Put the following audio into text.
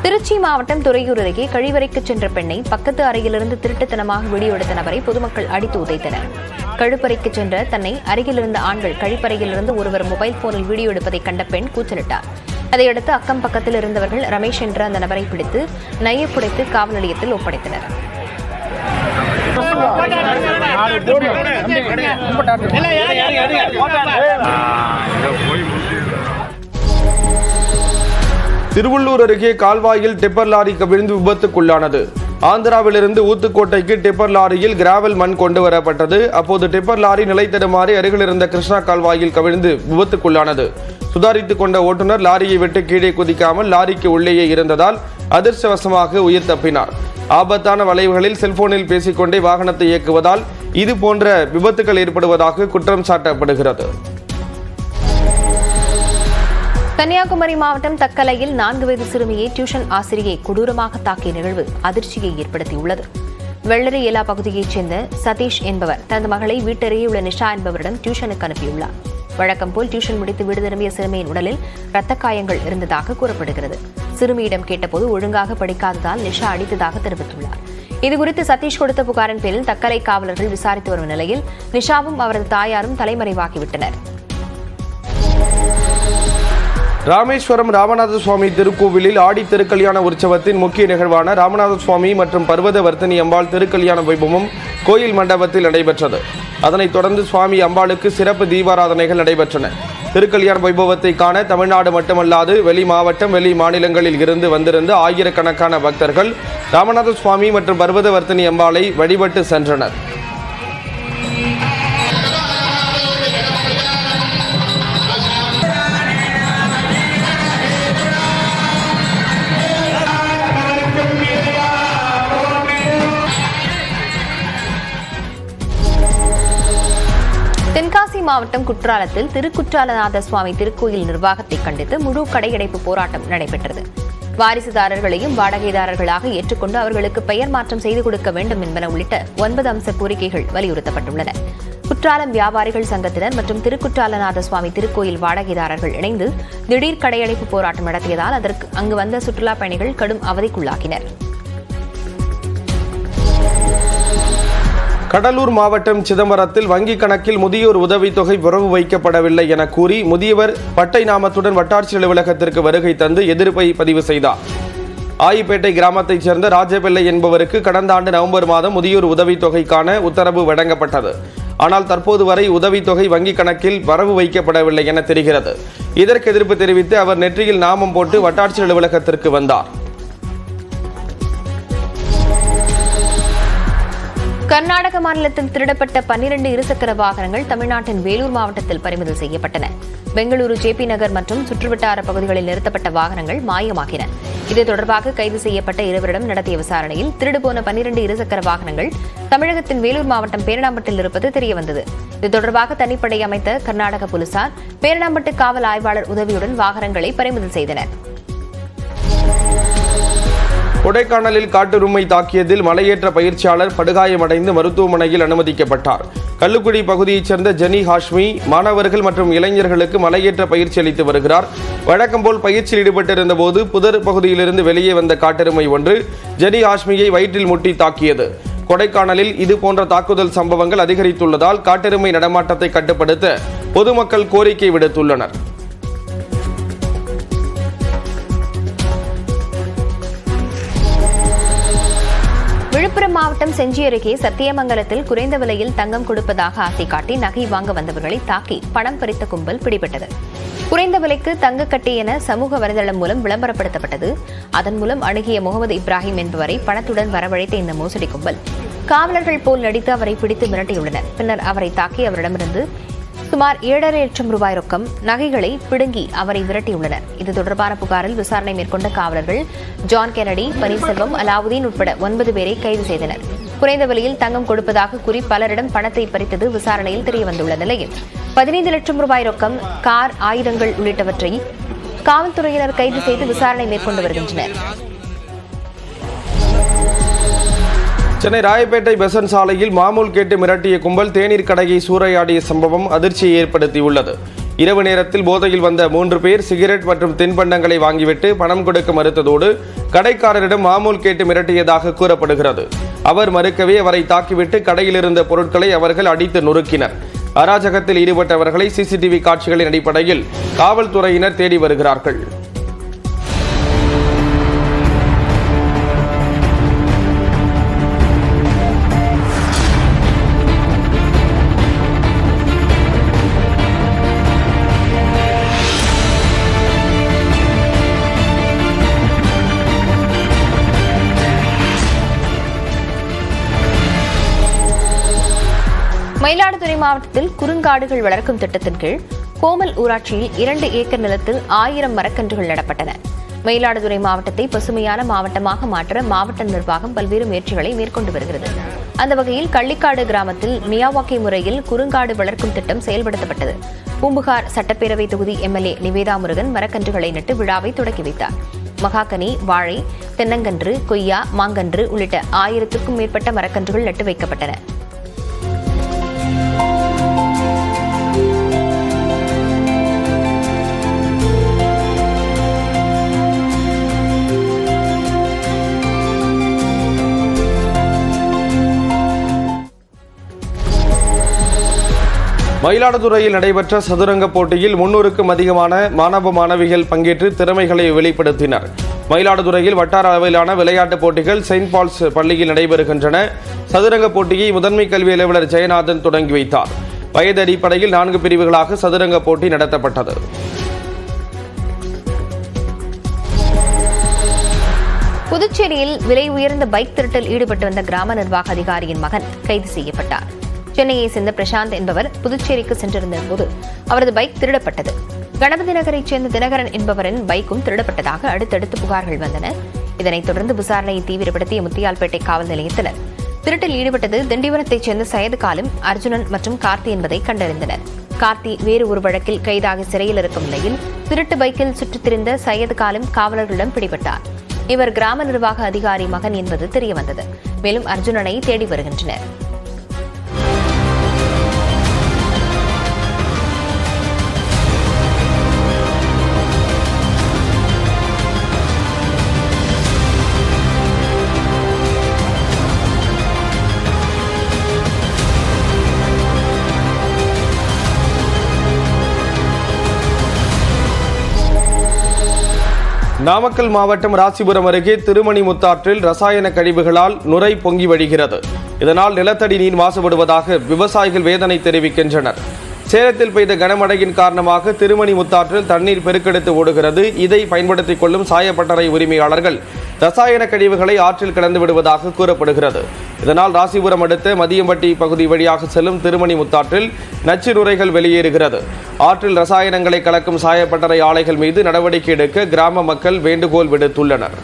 திருச்சி மாவட்டம் துறையூர் அருகே கழிவறைக்கு சென்ற பெண்ணை பக்கத்து அறையிலிருந்து திருட்டுத்தனமாக வீடியோ எடுத்த நபரை பொதுமக்கள் அடித்து உதைத்தனர். கழிப்பறைக்கு சென்ற தன்னை அருகிலிருந்த ஆண்கள் கழிப்பறையிலிருந்து ஒருவர் மொபைல் போனில் வீடியோ எடுப்பதை கண்ட பெண் கூச்சலிட்டார். அதையடுத்து அக்கம் பக்கத்தில் இருந்தவர்கள் ரமேஷ் என்ற அந்த நபரை பிடித்து நையப்புடைத்து காவல் நிலையத்தில் ஒப்படைத்தனர். திருவள்ளூர் அருகே கால்வாயில் டிப்பர் லாரி கவிழ்ந்து விபத்துக்குள்ளானது. ஆந்திராவிலிருந்து ஊத்துக்கோட்டைக்கு டிப்பர் லாரியில் கிராவல் மண் கொண்டு வரப்பட்டது. அப்போது டிப்பர் லாரி நிலை தடுமாறி அருகில் இருந்த கிருஷ்ணா கால்வாயில் கவிழ்ந்து விபத்துக்குள்ளானது. சுதாரித்துக் கொண்ட ஓட்டுநர் லாரியை விட்டு கீழே குதிக்காமல் லாரிக்கு உள்ளேயே இருந்ததால் அதிர்ஷ்டவசமாக உயிர் தப்பினார். ஆபத்தான வளைவுகளில் செல்போனில் பேசிக்கொண்டே வாகனத்தை இயக்குவதால் இது போன்ற விபத்துகள் ஏற்படுவதாக குற்றம் சாட்டப்படுகிறது. கன்னியாகுமரி மாவட்டம் தக்கலையில் 4 வயது சிறுமியை டியூஷன் ஆசிரியை கொடூரமாக தாக்கிய நிகழ்வு அதிர்ச்சியை ஏற்படுத்தியுள்ளது. வெள்ளரி ஏலா பகுதியைச் சேர்ந்த சதீஷ் என்பவர் தனது மகளை வீட்டருகே உள்ள நிஷா என்பவரிடம் டியூஷனுக்கு அனுப்பியுள்ளார். வழக்கம் போல் டியூஷன் முடித்து வீடு திரும்பிய சிறுமியின் உடலில் இரத்த காயங்கள் இருந்ததாக கூறப்படுகிறது. சிறுமியிடம் கேட்டபோது ஒழுங்காக படிக்காததால் நிஷா அடித்ததாக தெரிவித்துள்ளார். இதுகுறித்து சதீஷ் கொடுத்த புகாரின் பேரில் தக்கலை காவலர்கள் விசாரித்து வரும் நிலையில் நிஷாவும் அவரது தாயாரும் தலைமறைவாகிவிட்டனர். ராமேஸ்வரம் ராமநாத சுவாமி திருக்கோவிலில் ஆடி திருக்கல்யாண உற்சவத்தின் முக்கிய நிகழ்வான ராமநாத சுவாமி மற்றும் பர்வத வர்த்தினி அம்பாள் திருக்கல்யாண வைபவமும் கோயில் மண்டபத்தில் நடைபெற்றது. அதனைத் தொடர்ந்து சுவாமி அம்பாளுக்கு சிறப்பு தீபாராதனைகள் நடைபெற்றன. திருக்கல்யாண வைபவத்தை காண தமிழ்நாடு மட்டுமல்லாது வெளி மாவட்டம் வெளி மாநிலங்களில் இருந்து வந்திருந்த ஆயிரக்கணக்கான பக்தர்கள் ராமநாத சுவாமி மற்றும் பர்வத வர்த்தினி அம்பாளை வழிபட்டு சென்றனர். தென்காசி மாவட்டம் குற்றாலத்தில் திருக்குற்றாலநாத சுவாமி திருக்கோயில் நிர்வாகத்தை கண்டித்து முழு கடையடைப்பு போராட்டம் நடைபெற்றது. வாரிசுதாரர்களையும் வாடகைதாரர்களாக ஏற்றுக்கொண்டு அவர்களுக்கு பெயர் மாற்றம் செய்து கொடுக்க வேண்டும் என்பன உள்ளிட்ட 9 அம்ச கோரிக்கைகள் வலியுறுத்தப்பட்டுள்ளன. குற்றாலம் வியாபாரிகள் சங்கத்தினர் மற்றும் திருக்குற்றாலநாத சுவாமி திருக்கோயில் வாடகைதாரர்கள் இணைந்து திடீர் கடையடைப்பு போராட்டம் நடத்தியதால் அதற்கு அங்கு வந்த சுற்றுலா பயணிகள் கடும் அவதிக்குள்ளாகினர். கடலூர் மாவட்டம் சிதம்பரத்தில் வங்கிக் கணக்கில் முதியோர் உதவித்தொகை வரவு வைக்கப்படவில்லை என கூறி முதியவர் பட்டை நாமத்துடன் வட்டாட்சியர் அலுவலகத்திற்கு வருகை தந்து எதிர்ப்பை பதிவு செய்தார். ஆயிப்பேட்டை கிராமத்தைச் சேர்ந்த ராஜபிள்ளை என்பவருக்கு கடந்த ஆண்டு நவம்பர் மாதம் முதியோர் உதவித்தொகைக்கான உத்தரவு வழங்கப்பட்டது. ஆனால் தற்போது வரை உதவித்தொகை வங்கிக் கணக்கில் வரவு வைக்கப்படவில்லை என தெரிகிறது. இதற்கு எதிர்ப்பு தெரிவித்து அவர் நெற்றியில் நாமம் போட்டு வட்டாட்சியர் அலுவலகத்திற்கு வந்தார். கர்நாடக மாநிலத்தில் திருடப்பட்ட 12 இருசக்கர வாகனங்கள் தமிழ்நாட்டின் வேலூர் மாவட்டத்தில் பறிமுதல் செய்யப்பட்டன. பெங்களூரு ஜேபி நகர் மற்றும் சுற்றுவட்டார பகுதிகளில் நிறுத்தப்பட்ட வாகனங்கள் மாயமாகின. இது தொடர்பாக கைது செய்யப்பட்ட இருவரிடம் நடத்திய விசாரணையில் திருடுபோன 12 இருசக்கர வாகனங்கள் தமிழகத்தின் வேலூர் மாவட்டம் பேரணாம்பட்டில் இருப்பது தெரியவந்தது. இது தொடர்பாக தனிப்படை அமைத்த கர்நாடக போலீசார் பேரணாம்பட்டு காவல் ஆய்வாளர் உதவியுடன் வாகனங்களை பறிமுதல் செய்தனர். கொடைக்கானலில் காட்டுருமை தாக்கியதில் மலையேற்ற பயிற்சியாளர் படுகாயமடைந்து மருத்துவமனையில் அனுமதிக்கப்பட்டார். கல்லுக்குடி பகுதியைச் சேர்ந்த ஜெனி ஹாஷ்மி மாணவர்கள் மற்றும் இளைஞர்களுக்கு மலையேற்ற பயிற்சி அளித்து வருகிறார். வழக்கம்போல் பயிற்சியில் ஈடுபட்டிருந்த போது புதர் பகுதியிலிருந்து வெளியே வந்த காட்டெருமை ஒன்று ஜெனி ஹாஷ்மியை வயிற்றில் முட்டி தாக்கியது. கொடைக்கானலில் இதுபோன்ற தாக்குதல் சம்பவங்கள் அதிகரித்துள்ளதால் காட்டெருமை நடமாட்டத்தை கட்டுப்படுத்த பொதுமக்கள் கோரிக்கை விடுத்துள்ளனர். விழுப்புரம் மாவட்டம் செஞ்சி அருகே சத்தியமங்கலத்தில் குறைந்த விலையில் தங்கம் கொடுப்பதாக ஆசை காட்டி நகை வாங்க வந்தவர்களை தாக்கி பணம் பறித்த கும்பல் பிடிபட்டது. குறைந்த விலைக்கு தங்கக்கட்டி என சமூக வலைதளம் மூலம் விளம்பரப்படுத்தப்பட்டது. அதன் மூலம் அணுகிய முகமது இப்ராஹிம் என்பவரை பணத்துடன் வரவழைத்த இந்த மோசடி கும்பல் காவலர்கள் போல் நடித்து அவரை பிடித்து மிரட்டியுள்ளனர். பின்னர் அவரை தாக்கி அவரிடமிருந்து சுமார் 7.5 லட்சம் ரூபாய் ரொக்கம் நகைகளை பிடுங்கி அவரை விரட்டியுள்ளனர். இது தொடர்பான புகாரில் விசாரணை மேற்கொண்ட காவலர்கள் ஜான் கென்னடி, பன்னீர்செல்வம், அலாவுதீன் உட்பட 9 பேரை கைது செய்தனர். குறைந்த விலையில் தங்கம் கொடுப்பதாக கூறி பலரிடம் பணத்தை பறித்தது விசாரணையில் தெரியவந்துள்ள நிலையில் 15 லட்சம் ரூபாய் ரொக்கம், கார், ஆயுதங்கள் உள்ளிட்டவற்றை காவல்துறையினர் கைது செய்து விசாரணை மேற்கொண்டு வருகின்றனர். சென்னை ராயப்பேட்டை பெசன்ட் சாலையில் மாமூல் கேட்டு மிரட்டிய கும்பல் தேநீர் கடையை சூறையாடிய சம்பவம் அதிர்ச்சியை ஏற்படுத்தியுள்ளது. இரவு நேரத்தில் போதையில் வந்த 3 பேர் சிகரெட் மற்றும் தின்பண்டங்களை வாங்கிவிட்டு பணம் கொடுக்க மறுத்ததோடு கடைக்காரரிடம் மாமூல் கேட்டு மிரட்டியதாக கூறப்படுகிறது. அவர் மறுக்கவே அவரை தாக்கிவிட்டு கடையில் இருந்த பொருட்களை அவர்கள் அடித்து நொறுக்கினர். அராஜகத்தில் ஈடுபட்டவர்களை சிசிடிவி காட்சிகளின் அடிப்படையில் காவல்துறையினர் தேடி வருகிறார்கள். மயிலாடுதுறை மாவட்டத்தில் குறுங்காடுகள் வளர்க்கும் திட்டத்தின் கீழ் கோமல் ஊராட்சியில் 2 ஏக்கர் நிலத்தில் 1000 மரக்கன்றுகள் நடப்பட்டன. மயிலாடுதுறை மாவட்டத்தை பசுமையான மாவட்டமாக மாற்ற மாவட்ட நிர்வாகம் பல்வேறு முயற்சிகளை மேற்கொண்டு வருகிறது. அந்த வகையில் கள்ளிக்காடு கிராமத்தில் மியாவாக்கி முறையில் குறுங்காடு வளர்க்கும் திட்டம் செயல்படுத்தப்பட்டது. பூம்புகார் சட்டப்பேரவை தொகுதி எம்எல்ஏ நிவேதா முருகன் மரக்கன்றுகளை நட்டு விழாவை தொடக்கி வைத்தார். மகாகனி, வாழை, தென்னங்கன்று, கொய்யா, மாங்கன்று உள்ளிட்ட 1000க்கும் மேற்பட்ட மரக்கன்றுகள் நட்டு வைக்கப்பட்டன. மயிலாடுதுறையில் நடைபெற்ற சதுரங்க போட்டியில் 300க்கும் அதிகமான மாணவ மாணவிகள் பங்கேற்று திறமைகளை வெளிப்படுத்தினர். மயிலாடுதுறையில் வட்டார அளவிலான விளையாட்டுப் போட்டிகள் செயின்ட் பால்ஸ் பள்ளியில் நடைபெறுகின்றன. சதுரங்க போட்டியை முதன்மை கல்வி அலுவலர் ஜெயநாதன் தொடங்கி வைத்தார். வயது அடிப்படையில் 4 பிரிவுகளாக சதுரங்க போட்டி நடத்தப்பட்டது. புதுச்சேரியில் விலை உயர்ந்த பைக் திருட்டில் ஈடுபட்டு வந்த கிராம நிர்வாக அதிகாரியின் மகன் கைது செய்யப்பட்டார். சென்னையை சேர்ந்த பிரசாந்த் என்பவர் புதுச்சேரிக்கு சென்றிருந்த போது அவரது பைக் திருடப்பட்டது. கணபதி நகரைச் சேர்ந்த தினகரன் என்பவரின் பைக்கும் திருடப்பட்டதாக அடுத்தடுத்து புகார்கள் வந்தன. இதனைத் தொடர்ந்து விசாரணையை தீவிரப்படுத்திய முத்தியால்பேட்டை காவல் நிலையத்தினர் திருட்டில் ஈடுபட்டது திண்டிவனத்தைச் சேர்ந்த சையது காலிம், அர்ஜுனன் மற்றும் கார்த்தி என்பதை கண்டறிந்தனர். கார்த்தி வேறு ஒரு வழக்கில் கைதாகி சிறையில் இருக்கும் நிலையில் திருட்டு பைக்கில் சுற்றித் திரிந்த சையது காலிம் காவலர்களிடம் பிடிபட்டார். இவர் கிராம நிர்வாக அதிகாரி மகன் என்பது தெரியவந்தது. மேலும் அர்ஜுனனை தேடி வருகின்றனர். நாமக்கல் மாவட்டம் ராசிபுரம் அருகே திருமணிமுத்தாற்றில் ரசாயன கழிவுகளால் நுரை பொங்கி வழிகிறது. இதனால் நிலத்தடி நீர் மாசுபடுவதாக விவசாயிகள் வேதனை தெரிவிக்கின்றனர். சேலத்தில் பெய்த கனமழையின் காரணமாக திருமணிமுத்தாற்றில் தண்ணீர் பெருக்கெடுத்து ஓடுகிறது. இதை பயன்படுத்திக் கொள்ளும் சாயப்பட்டறை உரிமையாளர்கள் ரசாயன கழிவுகளை ஆற்றில் கலந்து விடுவதாக கூறப்படுகிறது. இதனால் ராசிபுரம் அடுத்த மதியம்பட்டி பகுதி வழியாக செல்லும் திருமணிமுத்தாற்றில் நச்சு நுரைகள் வெளியேறுகிறது. ஆற்றில் ரசாயனங்களை கலக்கும் சாயப்பட்டறை ஆலைகள் மீது நடவடிக்கை எடுக்க கிராம மக்கள் வேண்டுகோள் விடுத்துள்ளனர்.